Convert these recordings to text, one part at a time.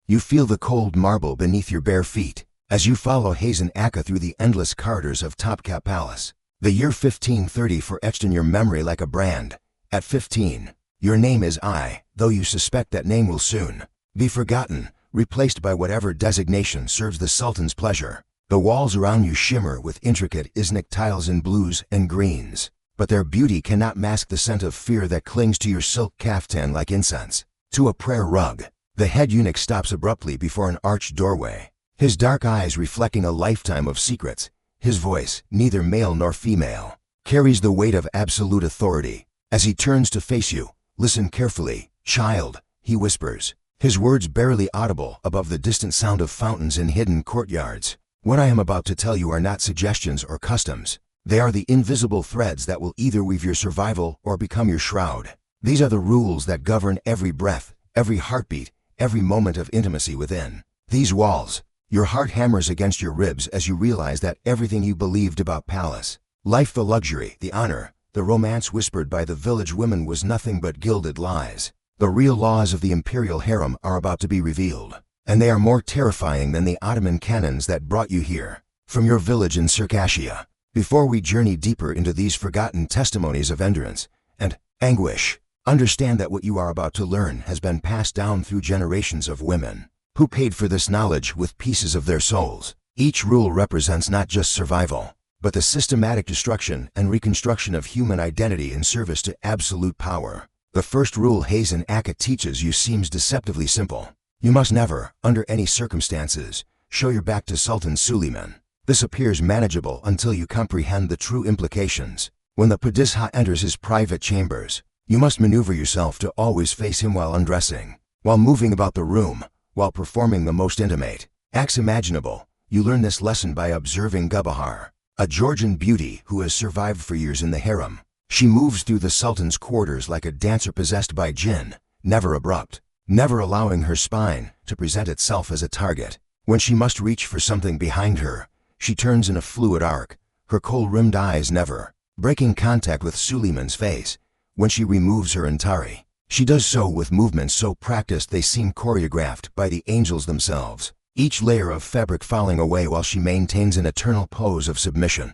You feel the cold marble beneath your bare feet as you follow Hazen Akka through the endless corridors of Topkapı Palace. The year 1530 etched in your memory like a brand. At 15, your name is I, though you suspect that name will soon be forgotten, replaced by whatever designation serves the Sultan's pleasure. The walls around you shimmer with intricate Iznik tiles in blues and greens, but their beauty cannot mask the scent of fear that clings to your silk kaftan like incense to a prayer rug. The head eunuch stops abruptly before an arched doorway, his dark eyes reflecting a lifetime of secrets. His voice, neither male nor female, carries the weight of absolute authority. As he turns to face you, listen carefully, child, he whispers, his words barely audible above the distant sound of fountains in hidden courtyards. What I am about to tell you are not suggestions or customs. They are the invisible threads that will either weave your survival or become your shroud. These are the rules that govern every breath, every heartbeat, every moment of intimacy within these walls. Your heart hammers against your ribs as you realize that everything you believed about palace life, the luxury, the honor, the romance whispered by the village women was nothing but gilded lies. The real laws of the Imperial Harem are about to be revealed, and they are more terrifying than the Ottoman cannons that brought you here from your village in Circassia. Before we journey deeper into these forgotten testimonies of endurance and anguish, understand that what you are about to learn has been passed down through generations of women who paid for this knowledge with pieces of their souls. Each rule represents not just survival, but the systematic destruction and reconstruction of human identity in service to absolute power. The first rule Hazen Akka teaches you seems deceptively simple. You must never, under any circumstances, show your back to Sultan Süleyman. This appears manageable until you comprehend the true implications. When the padishah enters his private chambers, you must maneuver yourself to always face him while undressing, while moving about the room, while performing the most intimate acts imaginable. You learn this lesson by observing Gulbahar, a Georgian beauty who has survived for years in the harem. She moves through the Sultan's quarters like a dancer possessed by jinn, never abrupt, never allowing her spine to present itself as a target. When she must reach for something behind her, she turns in a fluid arc, her kohl-rimmed eyes never breaking contact with Süleyman's face. When she removes her antari, she does so with movements so practiced they seem choreographed by the angels themselves, each layer of fabric falling away while she maintains an eternal pose of submission.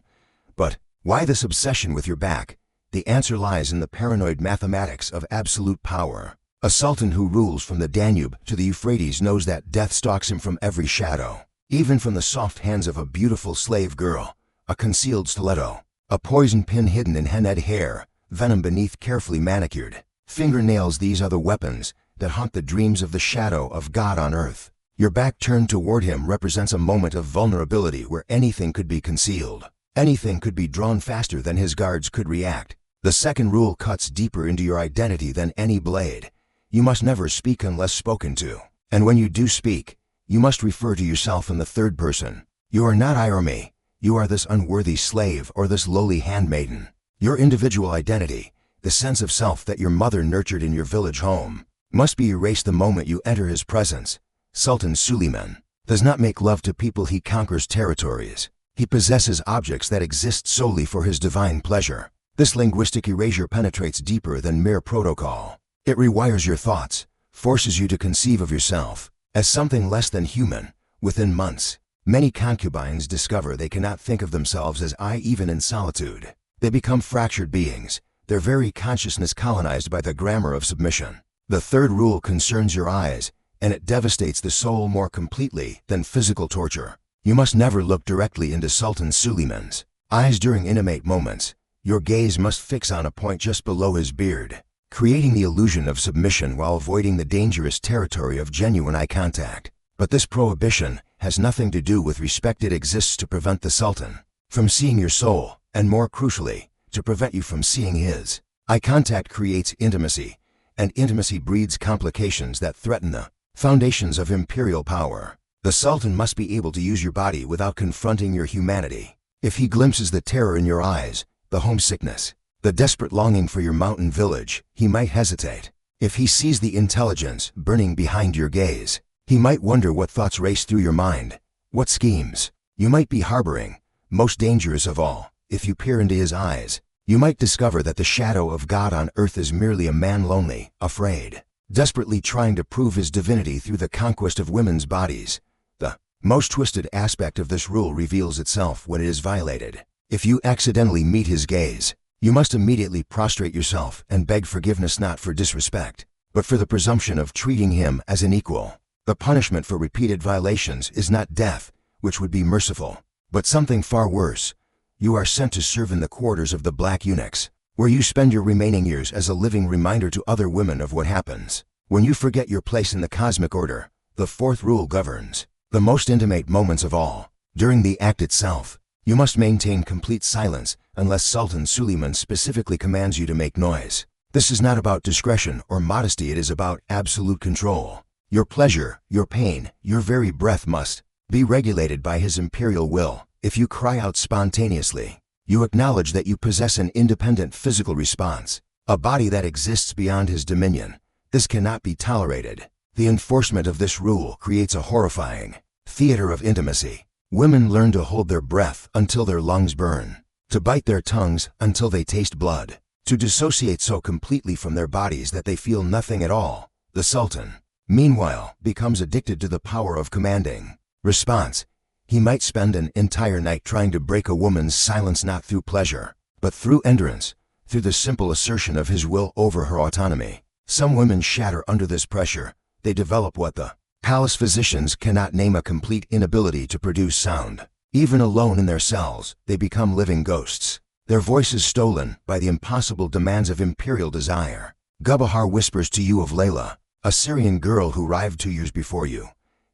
But why this obsession with your back? The answer lies in the paranoid mathematics of absolute power. A sultan who rules from the Danube to the Euphrates knows that death stalks him from every shadow, even from the soft hands of a beautiful slave girl, a concealed stiletto, a poison pin hidden in hennaed hair, venom beneath carefully manicured fingernails. These are the weapons that haunt the dreams of the shadow of God on earth. Your back turned toward him represents a moment of vulnerability where anything could be concealed. Anything could be drawn faster than his guards could react. The second rule cuts deeper into your identity than any blade. You must never speak unless spoken to. And when you do speak, you must refer to yourself in the third person. You are not I or me. You are this unworthy slave or this lowly handmaiden. Your individual identity, the sense of self that your mother nurtured in your village home, must be erased the moment you enter his presence. Sultan Süleyman does not make love to people, he conquers territories. He possesses objects that exist solely for his divine pleasure. This linguistic erasure penetrates deeper than mere protocol. It rewires your thoughts, forces you to conceive of yourself as something less than human. Within months, many concubines discover they cannot think of themselves as I even in solitude. They become fractured beings, their very consciousness colonized by the grammar of submission. The third rule concerns your eyes, and it devastates the soul more completely than physical torture. You must never look directly into Sultan Süleyman's eyes during intimate moments. Your gaze must fix on a point just below his beard, creating the illusion of submission while avoiding the dangerous territory of genuine eye contact. But this prohibition has nothing to do with respect. It exists to prevent the Sultan from seeing your soul, and more crucially, to prevent you from seeing his. Eye contact creates intimacy, and intimacy breeds complications that threaten the foundations of imperial power. The Sultan must be able to use your body without confronting your humanity. If he glimpses the terror in your eyes, the homesickness, the desperate longing for your mountain village, he might hesitate. If he sees the intelligence burning behind your gaze, he might wonder what thoughts race through your mind, what schemes you might be harboring. Most dangerous of all, if you peer into his eyes, you might discover that the shadow of God on earth is merely a man lonely, afraid, desperately trying to prove his divinity through the conquest of women's bodies. The most twisted aspect of this rule reveals itself when it is violated. If you accidentally meet his gaze, you must immediately prostrate yourself and beg forgiveness, not for disrespect, but for the presumption of treating him as an equal. The punishment for repeated violations is not death, which would be merciful, but something far worse. You are sent to serve in the quarters of the black eunuchs, where you spend your remaining years as a living reminder to other women of what happens when you forget your place in the cosmic order. The fourth rule governs the most intimate moments of all. During the act itself, you must maintain complete silence unless Sultan Süleyman specifically commands you to make noise. This is not about discretion or modesty, it is about absolute control. Your pleasure, your pain, your very breath must be regulated by his imperial will. If you cry out spontaneously, you acknowledge that you possess an independent physical response, a body that exists beyond his dominion. This cannot be tolerated. The enforcement of this rule creates a horrifying theater of intimacy. Women learn to hold their breath until their lungs burn, to bite their tongues until they taste blood, to dissociate so completely from their bodies that they feel nothing at all. The Sultan, meanwhile, becomes addicted to the power of commanding. Response: he might spend an entire night trying to break a woman's silence, not through pleasure, but through endurance, through the simple assertion of his will over her autonomy. Some women shatter under this pressure. They develop what the palace physicians cannot name: a complete inability to produce sound. Even alone in their cells, they become living ghosts, their voices stolen by the impossible demands of imperial desire. Gulbahar whispers to you of Layla, a Syrian girl who arrived 2 years before you.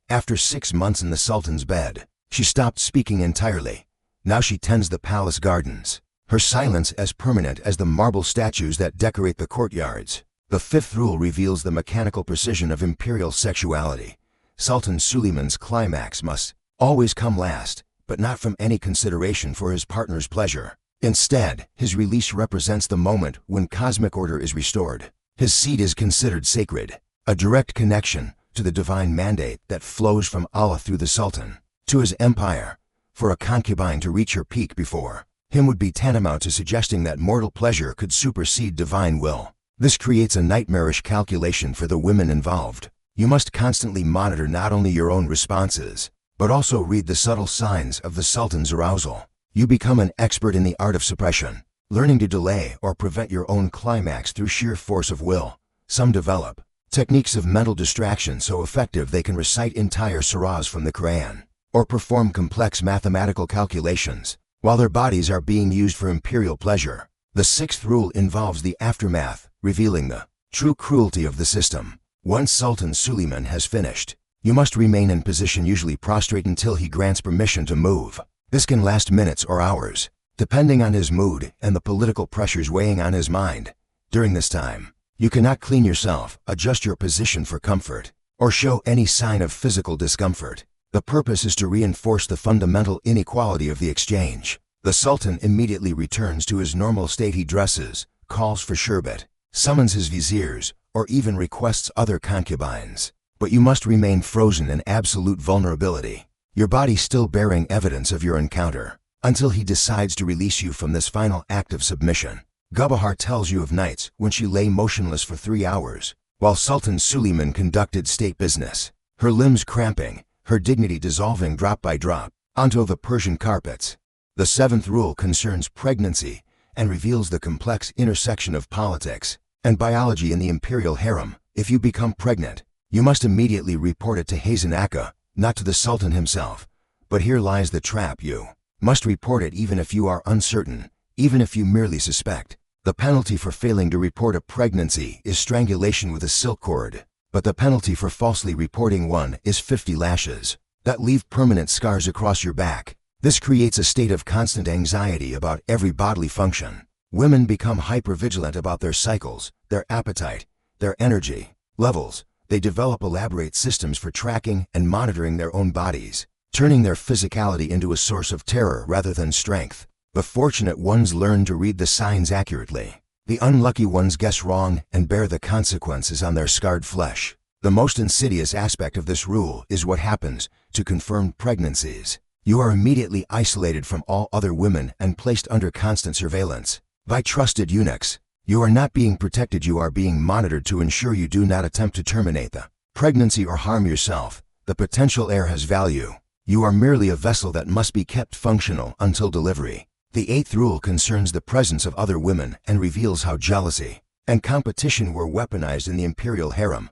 After 6 months in the Sultan's bed, she stopped speaking entirely. Now she tends the palace gardens, her silence as permanent as the marble statues that decorate the courtyards. The fifth rule reveals the mechanical precision of imperial sexuality. Sultan Süleyman's climax must always come last, but not from any consideration for his partner's pleasure. Instead, his release represents the moment when cosmic order is restored. His seat is considered sacred, a direct connection to the divine mandate that flows from Allah through the Sultan to his empire. For a concubine to reach her peak before him would be tantamount to suggesting that mortal pleasure could supersede divine will. This creates a nightmarish calculation for the women involved. You must constantly monitor not only your own responses, but also read the subtle signs of the Sultan's arousal. You become an expert in the art of suppression, learning to delay or prevent your own climax through sheer force of will. Some develop techniques of mental distraction so effective they can recite entire surahs from the Quran, or perform complex mathematical calculations, while their bodies are being used for imperial pleasure. The sixth rule involves the aftermath, revealing the true cruelty of the system. Once Sultan Süleyman has finished, you must remain in position, usually prostrate, until he grants permission to move. This can last minutes or hours, depending on his mood and the political pressures weighing on his mind. During this time, you cannot clean yourself, adjust your position for comfort, or show any sign of physical discomfort. The purpose is to reinforce the fundamental inequality of the exchange. The Sultan immediately returns to his normal state. He dresses, calls for sherbet, summons his viziers, or even requests other concubines. But you must remain frozen in absolute vulnerability, your body still bearing evidence of your encounter, until he decides to release you from this final act of submission. Gulbahar tells you of nights when she lay motionless for 3 hours, while Sultan Süleyman conducted state business, her limbs cramping, her dignity dissolving drop by drop onto the Persian carpets. The seventh rule concerns pregnancy and reveals the complex intersection of politics and biology in the imperial harem. If you become pregnant, you must immediately report it to Hasan Akka, not to the Sultan himself. But here lies the trap: you must report it even if you are uncertain, even if you merely suspect. The penalty for failing to report a pregnancy is strangulation with a silk cord, but the penalty for falsely reporting one is 50 lashes that leave permanent scars across your back. This creates a state of constant anxiety about every bodily function. Women become hypervigilant about their cycles, their appetite, their energy levels. They develop elaborate systems for tracking and monitoring their own bodies, turning their physicality into a source of terror rather than strength. The fortunate ones learn to read the signs accurately. The unlucky ones guess wrong and bear the consequences on their scarred flesh. The most insidious aspect of this rule is what happens to confirmed pregnancies. You are immediately isolated from all other women and placed under constant surveillance by trusted eunuchs. You are not being protected, you are being monitored to ensure you do not attempt to terminate the pregnancy or harm yourself. The potential heir has value. You are merely a vessel that must be kept functional until delivery. The 8th rule concerns the presence of other women and reveals how jealousy and competition were weaponized in the imperial harem.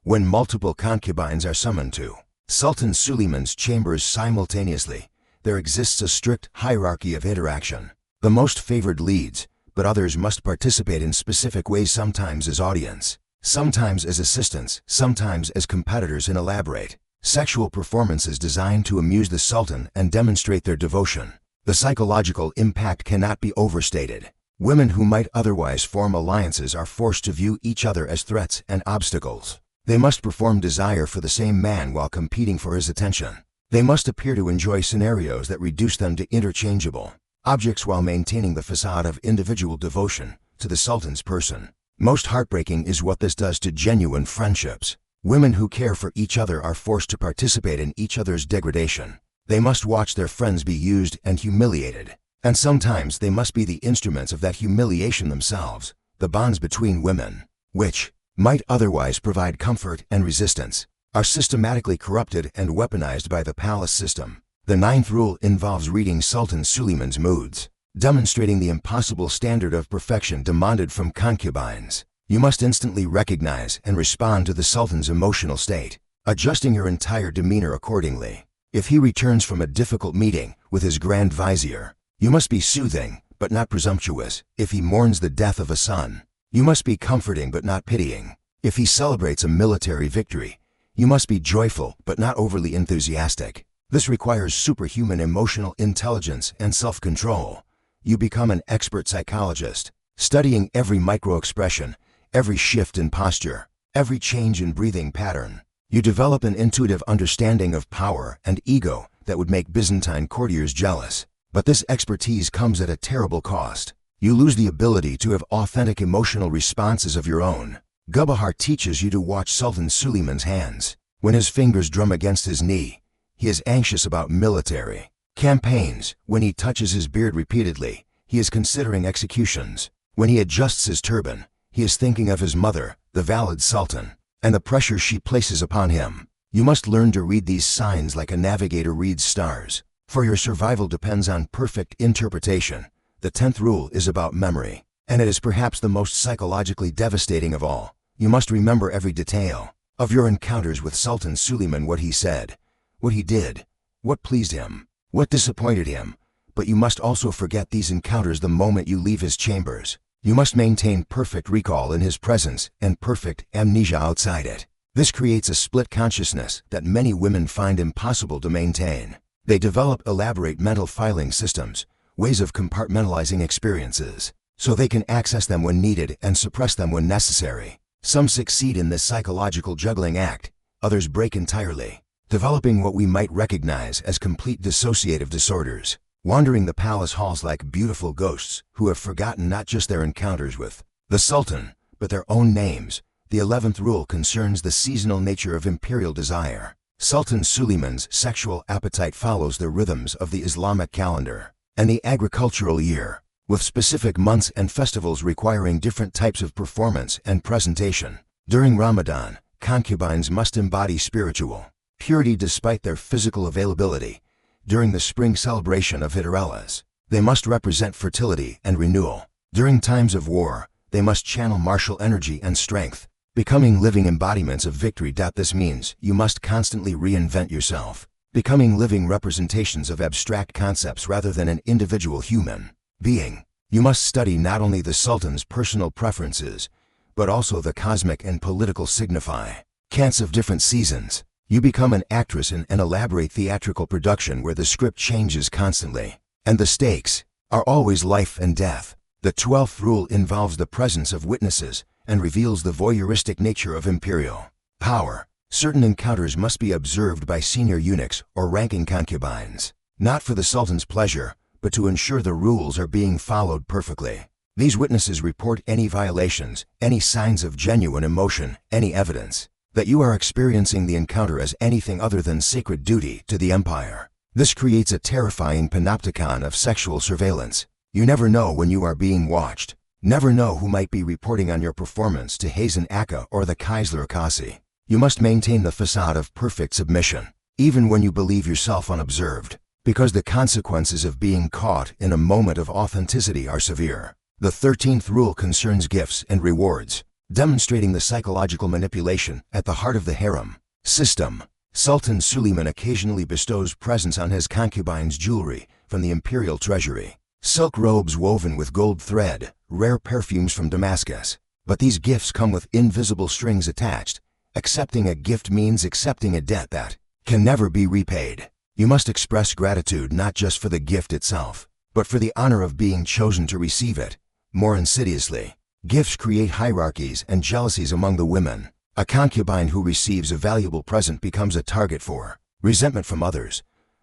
When multiple concubines are summoned to Sultan Süleyman's chambers simultaneously, there exists a strict hierarchy of interaction. The most favored leads, but others must participate in specific ways, sometimes as audience, sometimes as assistants, sometimes as competitors in elaborate sexual performances designed to amuse the Sultan and demonstrate their devotion. The psychological impact cannot be overstated. Women who might otherwise form alliances are forced to view each other as threats and obstacles. They must perform desire for the same man while competing for his attention. They must appear to enjoy scenarios that reduce them to interchangeable objects while maintaining the facade of individual devotion to the Sultan's person. Most heartbreaking is what this does to genuine friendships. Women who care for each other are forced to participate in each other's degradation. They must watch their friends be used and humiliated. And sometimes they must be the instruments of that humiliation themselves. The bonds between women, which might otherwise provide comfort and resistance, are systematically corrupted and weaponized by the palace system. The 9th rule involves reading Sultan Süleyman's moods, demonstrating the impossible standard of perfection demanded from concubines. You must instantly recognize and respond to the Sultan's emotional state, adjusting your entire demeanor accordingly. If he returns from a difficult meeting with his Grand Vizier, you must be soothing, but not presumptuous. If he mourns the death of a son, you must be comforting but not pitying. If he celebrates a military victory, you must be joyful but not overly enthusiastic. This requires superhuman emotional intelligence and self-control. You become an expert psychologist, studying every micro-expression, every shift in posture, every change in breathing pattern. You develop an intuitive understanding of power and ego that would make Byzantine courtiers jealous. But this expertise comes at a terrible cost. You lose the ability to have authentic emotional responses of your own. Gulbahar teaches you to watch Sultan Süleyman's hands. When his fingers drum against his knee, he is anxious about military campaigns. When he touches his beard repeatedly, he is considering executions. When he adjusts his turban, he is thinking of his mother, the valid Sultan, and the pressure she places upon him. You must learn to read these signs like a navigator reads stars, for your survival depends on perfect interpretation. The 10th rule is about memory, and it is perhaps the most psychologically devastating of all. You must remember every detail of your encounters with Sultan Süleyman, what he said, what he did, what pleased him, what disappointed him. But you must also forget these encounters the moment you leave his chambers. You must maintain perfect recall in his presence and perfect amnesia outside it. This creates a split consciousness that many women find impossible to maintain. They develop elaborate mental filing systems, ways of compartmentalizing experiences, so they can access them when needed and suppress them when necessary. Some succeed in this psychological juggling act, others break entirely, developing what we might recognize as complete dissociative disorders, wandering the palace halls like beautiful ghosts who have forgotten not just their encounters with the Sultan, but their own names. The 11th rule concerns the seasonal nature of imperial desire. Sultan Süleyman's sexual appetite follows the rhythms of the Islamic calendar and the agricultural year, with specific months and festivals requiring different types of performance and presentation. During Ramadan, concubines must embody spiritual purity despite their physical availability. During the spring celebration of Hidderelas, they must represent fertility and renewal. During times of war, they must channel martial energy and strength, becoming living embodiments of victory. This means you must constantly reinvent yourself, becoming living representations of abstract concepts rather than an individual human being. You must study not only the Sultan's personal preferences, but also the cosmic and political significance of different seasons. You become an actress in an elaborate theatrical production where the script changes constantly, and the stakes are always life and death. The 12th rule involves the presence of witnesses and reveals the voyeuristic nature of imperial power. Certain encounters must be observed by senior eunuchs or ranking concubines, not for the Sultan's pleasure, but to ensure the rules are being followed perfectly. These witnesses report any violations, any signs of genuine emotion, any evidence that you are experiencing the encounter as anything other than sacred duty to the empire. This creates a terrifying panopticon of sexual surveillance. You never know when you are being watched. Never know who might be reporting on your performance to Hazen Aka or the Kaisler Akasi. You must maintain the facade of perfect submission, even when you believe yourself unobserved, because the consequences of being caught in a moment of authenticity are severe. The 13th rule concerns gifts and rewards, demonstrating the psychological manipulation at the heart of the harem system. Sultan Süleyman occasionally bestows presents on his concubines' jewelry from the imperial treasury, silk robes woven with gold thread, rare perfumes from Damascus. But these gifts come with invisible strings attached. Accepting a gift means accepting a debt that can never be repaid. You must express gratitude not just for the gift itself, but for the honor of being chosen to receive it. More insidiously, gifts create hierarchies and jealousies among the women. A concubine who receives a valuable present becomes a target for resentment from others,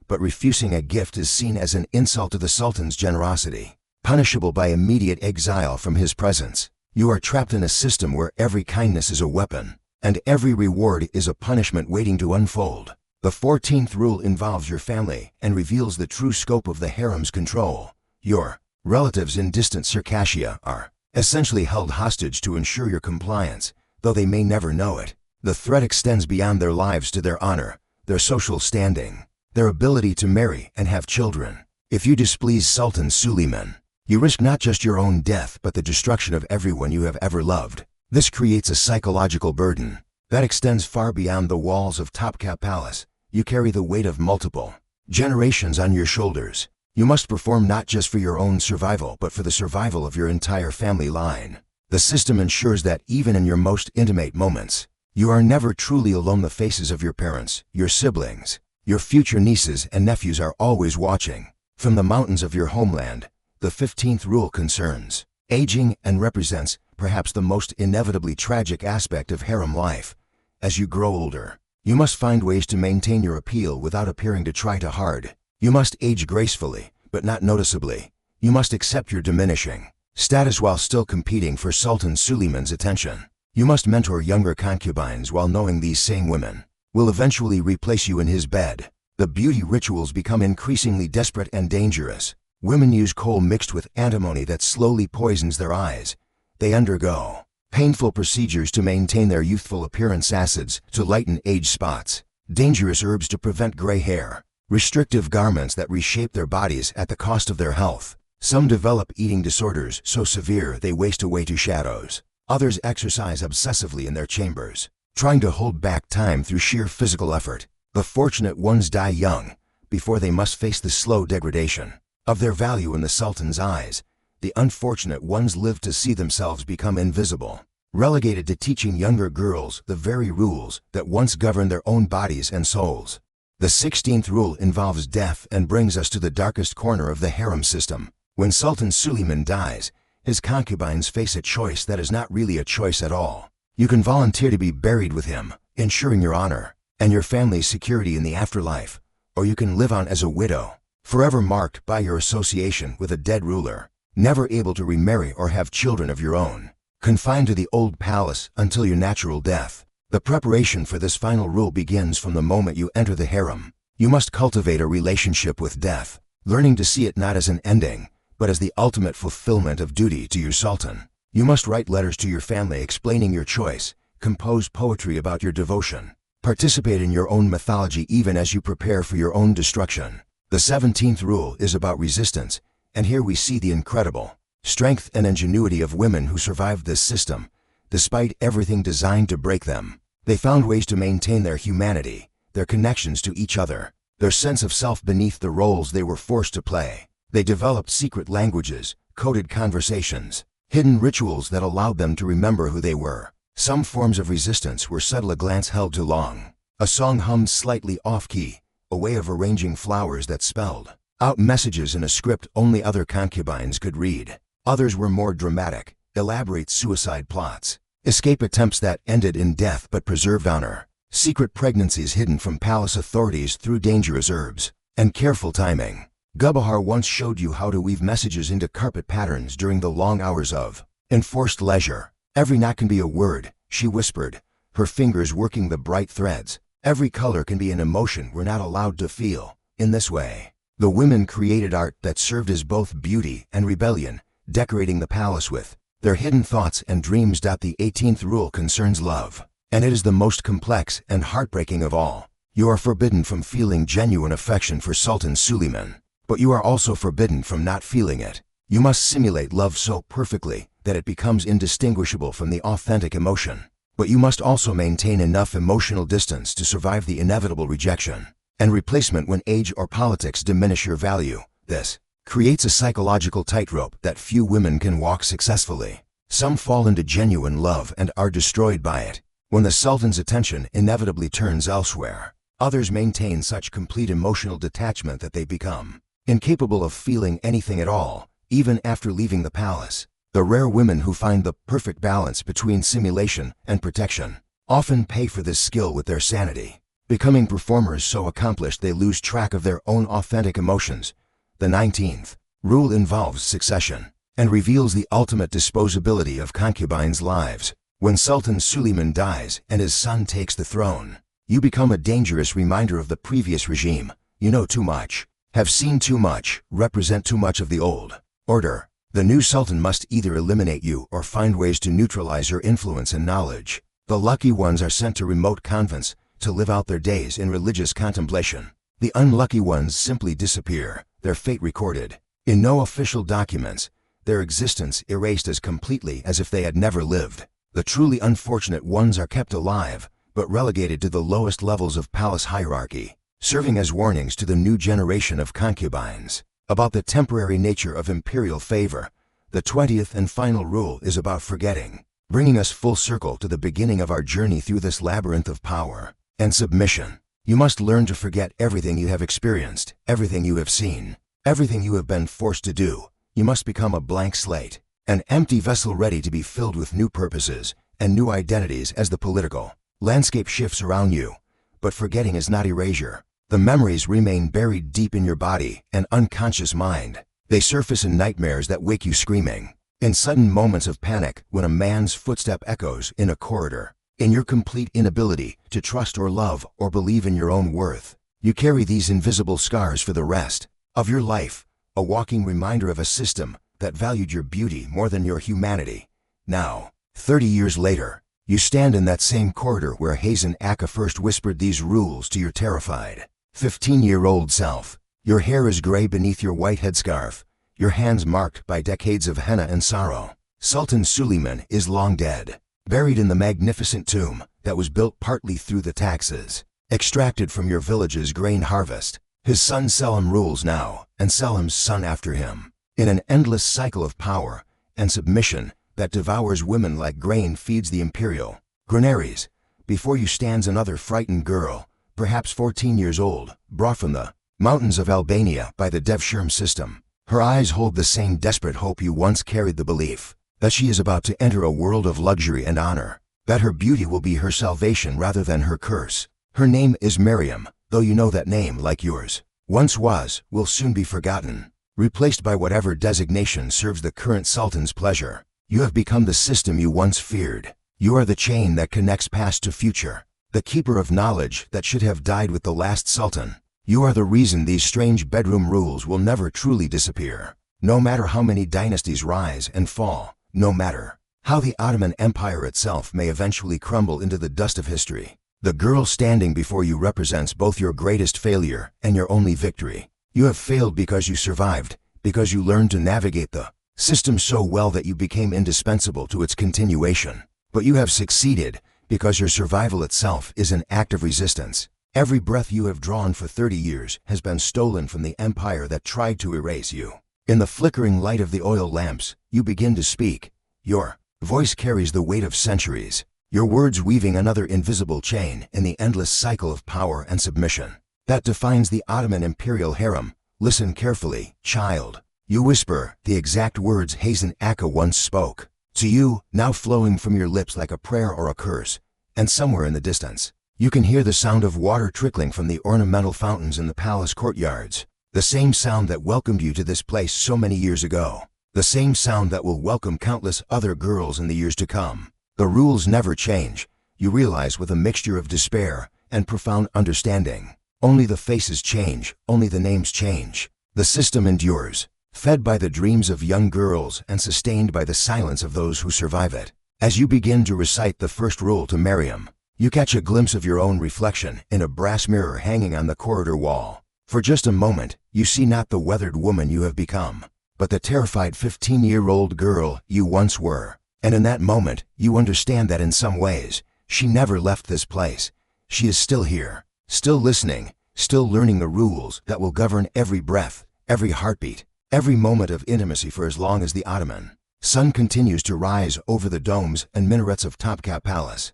but refusing a gift is seen as an insult to the sultan's generosity, punishable by immediate exile from his presence. You are trapped in a system where every kindness is a weapon, and every reward is a punishment waiting to unfold. The 14th rule involves your family and reveals the true scope of the harem's control. Your relatives in distant Circassia are essentially held hostage to ensure your compliance, though they may never know it. The threat extends beyond their lives to their honor, their social standing, their ability to marry and have children. If you displease Sultan Süleyman, you risk not just your own death but the destruction of everyone you have ever loved. This creates a psychological burden that extends far beyond the walls of Topkapı Palace. You carry the weight of multiple generations on your shoulders. You must perform not just for your own survival but for the survival of your entire family line. The system ensures that even in your most intimate moments, you are never truly alone. The faces of your parents, your siblings, your future nieces and nephews are always watching. From the mountains of your homeland, the 15th rule concerns aging and represents perhaps the most inevitably tragic aspect of harem life. As you grow older, you must find ways to maintain your appeal without appearing to try too hard. You must age gracefully, but not noticeably. You must accept your diminishing status while still competing for Sultan Süleyman's attention. You must mentor younger concubines while knowing these same women will eventually replace you in his bed. The beauty rituals become increasingly desperate and dangerous. Women use coal mixed with antimony that slowly poisons their eyes. They undergo painful procedures to maintain their youthful appearance, acids to lighten age spots, dangerous herbs to prevent gray hair, restrictive garments that reshape their bodies at the cost of their health. Some develop eating disorders so severe they waste away to shadows. Others exercise obsessively in their chambers, trying to hold back time through sheer physical effort. The fortunate ones die young before they must face the slow degradation of their value in the Sultan's eyes. The unfortunate ones live to see themselves become invisible, relegated to teaching younger girls the very rules that once governed their own bodies and souls. The 16th rule involves death and brings us to the darkest corner of the harem system. When Sultan Süleyman dies, his concubines face a choice that is not really a choice at all. You can volunteer to be buried with him, ensuring your honor and your family's security in the afterlife, or you can live on as a widow, forever marked by your association with a dead ruler, never able to remarry or have children of your own, confined to the old palace until your natural death. The preparation for this final rule begins from the moment you enter the harem. You must cultivate a relationship with death, learning to see it not as an ending, but as the ultimate fulfillment of duty to your sultan. You must write letters to your family explaining your choice, compose poetry about your devotion, participate in your own mythology even as you prepare for your own destruction. The 17th rule is about resistance, and here we see the incredible strength and ingenuity of women who survived this system. Despite everything designed to break them, they found ways to maintain their humanity, their connections to each other, their sense of self beneath the roles they were forced to play. They developed secret languages, coded conversations, hidden rituals that allowed them to remember who they were. Some forms of resistance were subtle, a glance held too long, a song hummed slightly off-key, a way of arranging flowers that spelled out messages in a script only other concubines could read. Others were more dramatic, elaborate suicide plots, escape attempts that ended in death but preserved honor, secret pregnancies hidden from palace authorities through dangerous herbs and careful timing. Gulbahar once showed you how to weave messages into carpet patterns during the long hours of enforced leisure. Every knot can be a word, she whispered, her fingers working the bright threads. Every color can be an emotion we're not allowed to feel. In this way, the women created art that served as both beauty and rebellion, decorating the palace with their hidden thoughts and dreams. The 18th rule concerns love, and it is the most complex and heartbreaking of all. You are forbidden from feeling genuine affection for Sultan Süleyman, but you are also forbidden from not feeling it. You must simulate love so perfectly that it becomes indistinguishable from the authentic emotion. But you must also maintain enough emotional distance to survive the inevitable rejection and replacement when age or politics diminish your value. This creates a psychological tightrope that few women can walk successfully. Some fall into genuine love and are destroyed by it when the Sultan's attention inevitably turns elsewhere. Others maintain such complete emotional detachment that they become incapable of feeling anything at all, even after leaving the palace. The rare women who find the perfect balance between simulation and protection often pay for this skill with their sanity, becoming performers so accomplished they lose track of their own authentic emotions. The 19th rule involves succession and reveals the ultimate disposability of concubines' lives. When Sultan Süleyman dies and his son takes the throne, you become a dangerous reminder of the previous regime. You know too much, have seen too much, represent too much of the old order. The new sultan must either eliminate you or find ways to neutralize your influence and knowledge. The lucky ones are sent to remote convents to live out their days in religious contemplation. The unlucky ones simply disappear, their fate recorded in no official documents, their existence erased as completely as if they had never lived. The truly unfortunate ones are kept alive, but relegated to the lowest levels of palace hierarchy, serving as warnings to the new generation of concubines about the temporary nature of imperial favor. The 20th and final rule is about forgetting, bringing us full circle to the beginning of our journey through this labyrinth of power and submission. You must learn to forget everything you have experienced, everything you have seen, everything you have been forced to do. You must become a blank slate, an empty vessel ready to be filled with new purposes and new identities as the political landscape shifts around you. But forgetting is not erasure. The memories remain buried deep in your body and unconscious mind. They surface in nightmares that wake you screaming, in sudden moments of panic when a man's footstep echoes in a corridor, in your complete inability to trust or love or believe in your own worth. You carry these invisible scars for the rest of your life, a walking reminder of a system that valued your beauty more than your humanity. Now, 30 years later, you stand in that same corridor where Hazen Aka first whispered these rules to your terrified 15-year-old self. Your hair is gray beneath your white headscarf, your hands marked by decades of henna and sorrow. Sultan Süleyman is long dead, buried in the magnificent tomb that was built partly through the taxes extracted from your village's grain harvest. His son Selim rules now, and Selim's son after him, in an endless cycle of power and submission that devours women like grain feeds the imperial granaries. Before you stands another frightened girl, perhaps 14 years old, brought from the mountains of Albania by the Devshirme system. Her eyes hold the same desperate hope you once carried, the belief that she is about to enter a world of luxury and honor, that her beauty will be her salvation rather than her curse. Her name is Miriam, though you know that name, like yours once was, will soon be forgotten, replaced by whatever designation serves the current sultan's pleasure. You have become the system you once feared. You are the chain that connects past to future, the keeper of knowledge that should have died with the last sultan. You are the reason these strange bedroom rules will never truly disappear. No matter how many dynasties rise and fall, no matter how the Ottoman Empire itself may eventually crumble into the dust of history, the girl standing before you represents both your greatest failure and your only victory. You have failed because you survived, because you learned to navigate the system so well that you became indispensable to its continuation. But you have succeeded because your survival itself is an act of resistance. Every breath you have drawn for 30 years has been stolen from the empire that tried to erase you. In the flickering light of the oil lamps, you begin to speak. Your voice carries the weight of centuries, your words weaving another invisible chain in the endless cycle of power and submission that defines the Ottoman Imperial Harem. Listen carefully, child. You whisper the exact words Hazen Aka once spoke to you, now flowing from your lips like a prayer or a curse. And somewhere in the distance, you can hear the sound of water trickling from the ornamental fountains in the palace courtyards. The same sound that welcomed you to this place so many years ago. The same sound that will welcome countless other girls in the years to come. The rules never change, you realize with a mixture of despair and profound understanding. Only the faces change, only the names change. The system endures, fed by the dreams of young girls and sustained by the silence of those who survive it. As you begin to recite the first rule to Miriam, you catch a glimpse of your own reflection in a brass mirror hanging on the corridor wall. For just a moment, you see not the weathered woman you have become, but the terrified 15-year-old girl you once were. And in that moment, you understand that in some ways, she never left this place. She is still here, still listening, still learning the rules that will govern every breath, every heartbeat, every moment of intimacy for as long as the Ottoman sun continues to rise over the domes and minarets of Topkapı Palace.